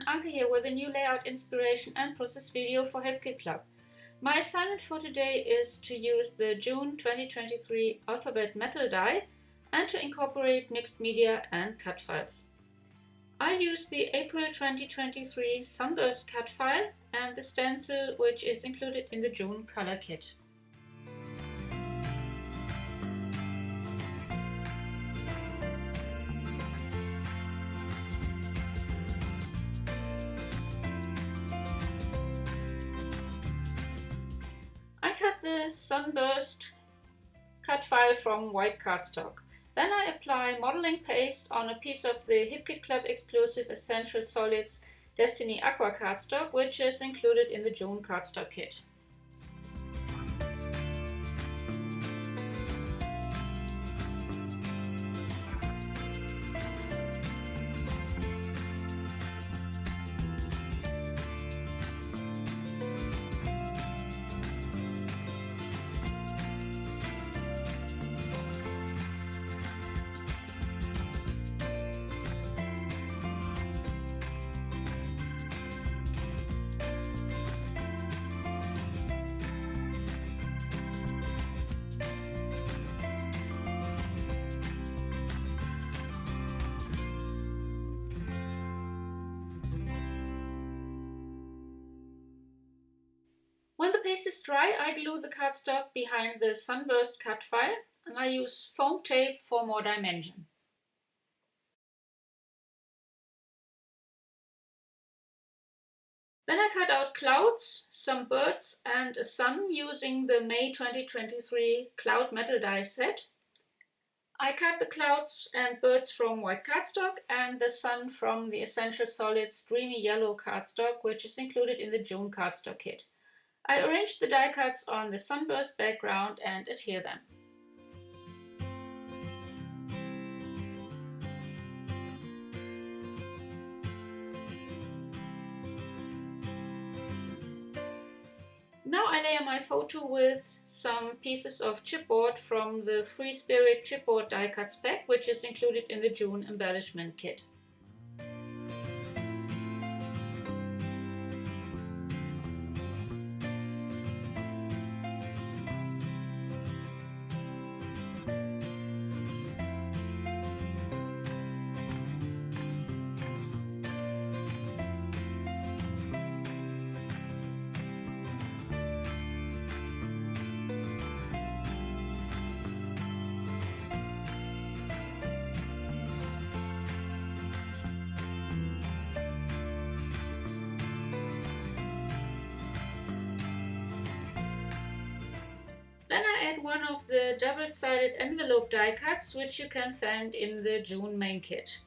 Anke here with a new layout inspiration and process video for HipKit Club. My assignment for today is to use the June 2023 alphabet metal die and to incorporate mixed media and cut files. I used the April 2023 Sunburst cut file and the stencil which is included in the June color kit. I cut the Sunburst cut file from white cardstock. Then I apply modeling paste on a piece of the HipKit Club exclusive Essential Solids Destiny Aqua cardstock, which is included in the June cardstock kit. When the paste is dry, I glue the cardstock behind the Sunburst cut file and I use foam tape for more dimension. Then I cut out clouds, some birds and a sun using the May 2023 cloud metal die set. I cut the clouds and birds from white cardstock and the sun from the Essential Solids Dreamy Yellow cardstock, which is included in the June cardstock kit. I arranged the die cuts on the Sunburst background and adhere them. Now I layer my photo with some pieces of chipboard from the Free Spirit chipboard die cuts pack, which is included in the June embellishment kit. Then I add one of the double-sided envelope die cuts, which you can find in the June main kit.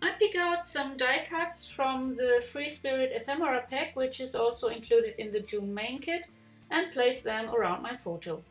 I pick out some die cuts from the Free Spirit ephemera pack, which is also included in the June main kit, and place them around my photo.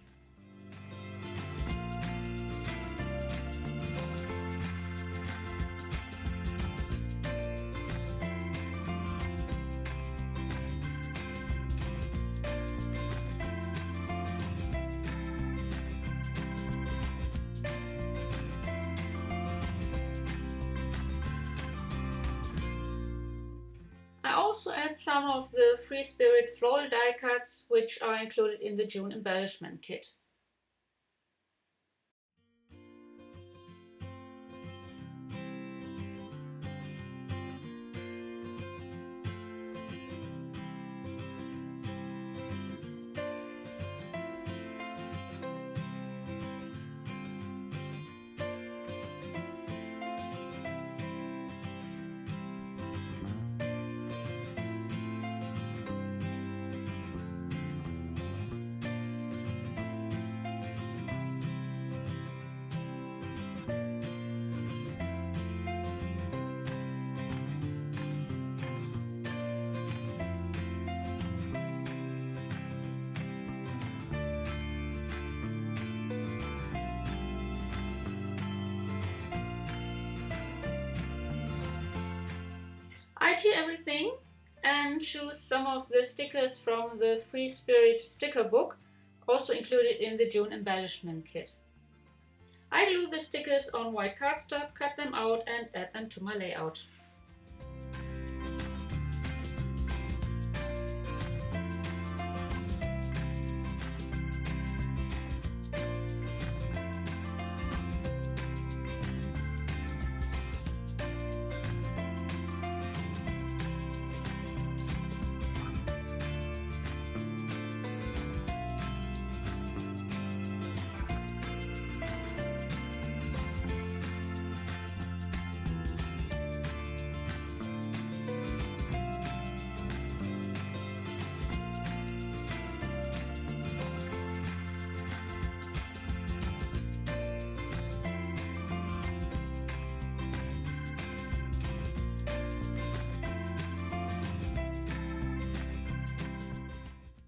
I also add some of the Free Spirit floral die cuts, which are included in the June embellishment kit. Write here everything and choose some of the stickers from the Free Spirit sticker book, also included in the June embellishment kit. I glue the stickers on white cardstock, cut them out and add them to my layout.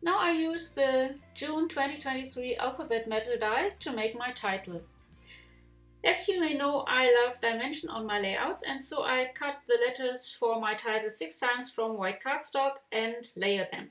Now I use the June 2023 alphabet metal die to make my title. As you may know, I love dimension on my layouts, and so I cut the letters for my title 6 times from white cardstock and layer them.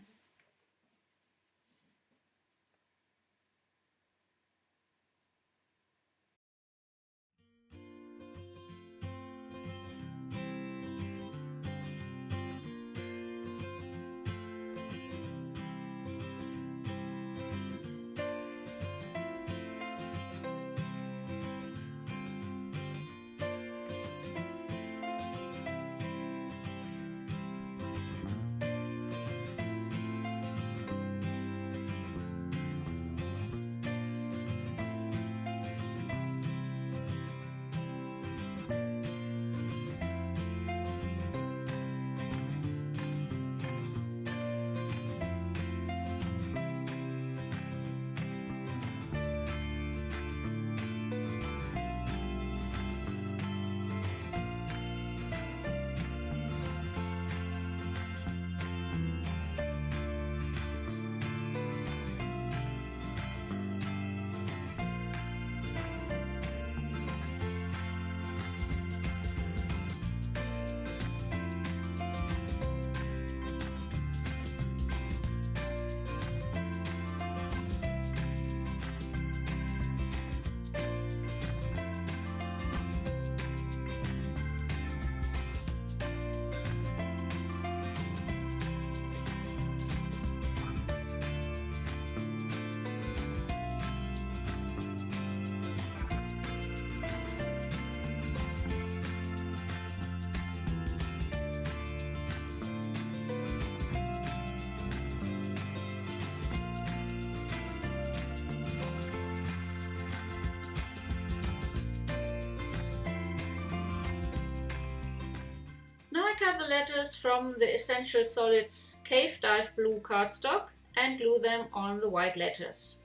Now I cut the letters from the Essential Solids Cave Dive Blue cardstock and glue them on the white letters.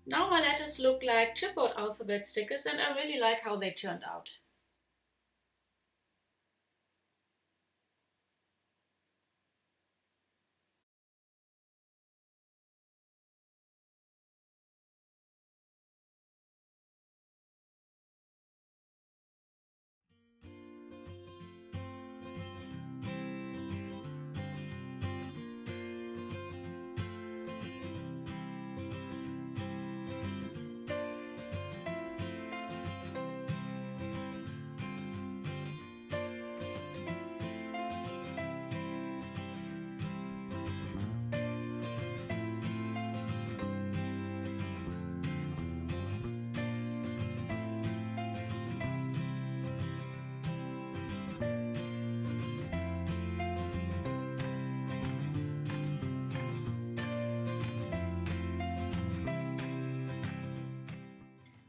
Now my letters look like chipboard alphabet stickers, and I really like how they turned out.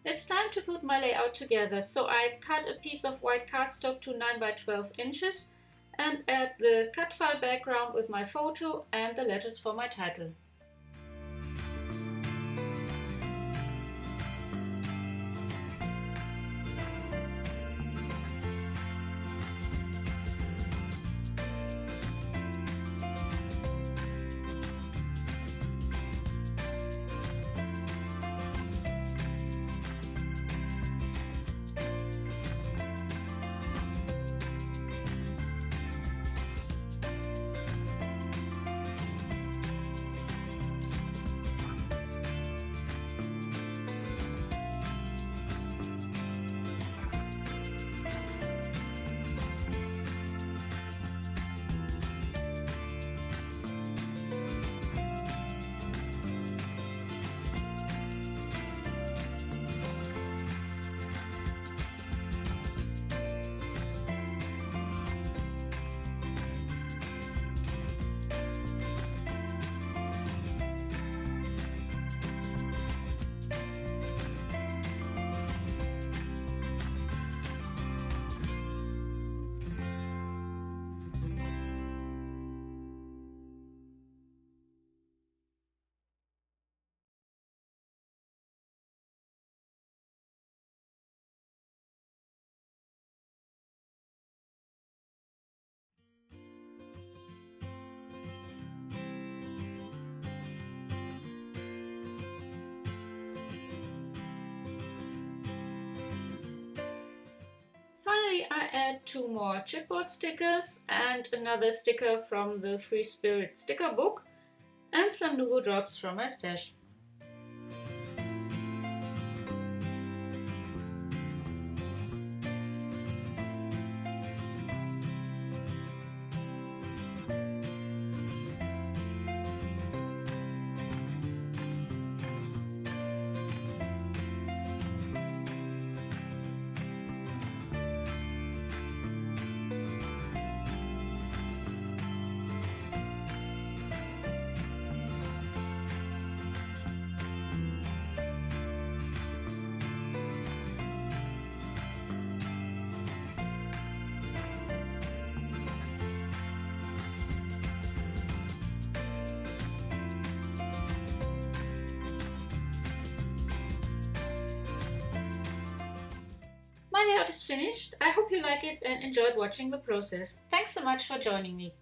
It's time to put my layout together, so I cut a piece of white cardstock to 9 by 12 inches and add the cut file background with my photo and the letters for my title. Finally, I add 2 more chipboard stickers and another sticker from the Free Spirit sticker book and some Nuvo drops from my stash. My layout is finished. I hope you like it and enjoyed watching the process. Thanks so much for joining me.